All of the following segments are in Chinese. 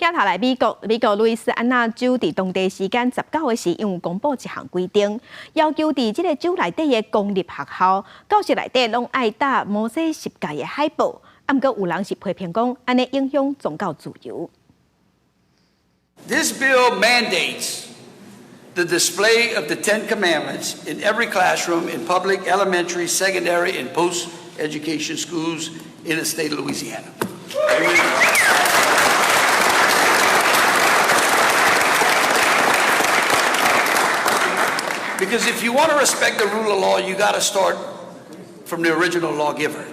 镜头来美国路易斯安那州伫当地时间19日时，因公布一项规定，要求伫这个州内底的公立学校教室内底拢爱搭摩西十诫的海报。啊，毋过有人是批评讲，安尼影响宗教自由。This bill mandates the display of the Ten Commandments in every classroom in public, elementary, secondary, and post-education schools in the state of Louisiana. Because if you want to respect the rule of law, you got to start from the original lawgiver,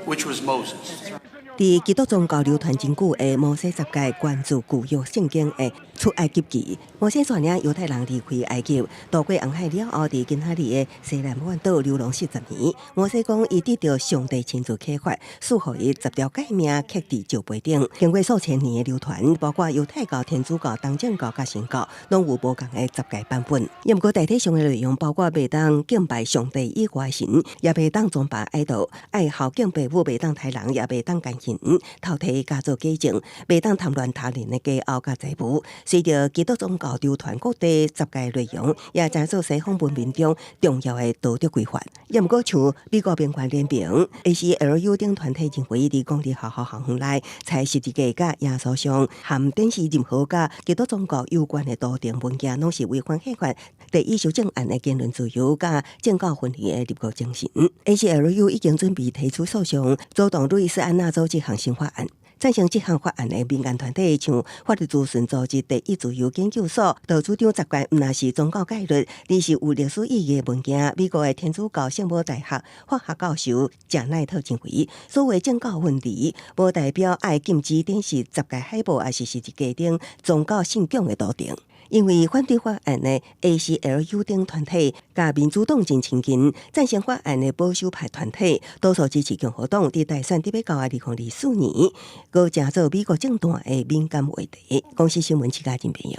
which was Moses. 伫基督宗教流传真久的摩西十诫，关注旧约圣经的出埃及记。摩西率领犹太人离开埃及，渡过红海了后，伫今仔日的西南半岛流浪40年。摩西讲，伊得到上帝亲自启发，赐予伊10条诫命刻伫石碑顶。经过数千年的流传，包括犹太教、天主教、东正教甲神教，拢有无共的10诫版本。不过大体上的内容包括袂当敬拜上帝以外神，也袂当崇拜爱豆，爱孝敬父母，袂当杀人，也袂当奸淫。偷摕家族继承，袂当谈乱他人的家后甲财物。随着基督宗教流传各地10诫内容，也成做西方文明中重要的道德规范。也毋过像美国民权联盟 ACLU 等团体认为，伫公立学校校园内采十字架、甲耶稣像，含展示任何甲基督宗教有关的图腾物件，拢是违反宪法第一修正案的言论自由甲政教分离的立国精神。ACLU 已经准备提出诉讼，阻挡路易斯安那州这项新法案。赞成这项法案的民间团体，像法律咨询组织第一自由研究所，道主张10诫毋那是宗教戒律，而是有历史意义的物件。美国的天主教圣母大学法学教授贾奈特认为，所谓政教分离，无代表爱禁止展示10诫海报，还是十字架顶宗教信仰的图腾。因为反对法案的 ACLU 等团体，甲民主党真亲近，赞成法案的保守派团体，多数支持共和党伫大选伫要到的2024年，佫成做美国政坛的敏感话题。公司新闻七家真编译。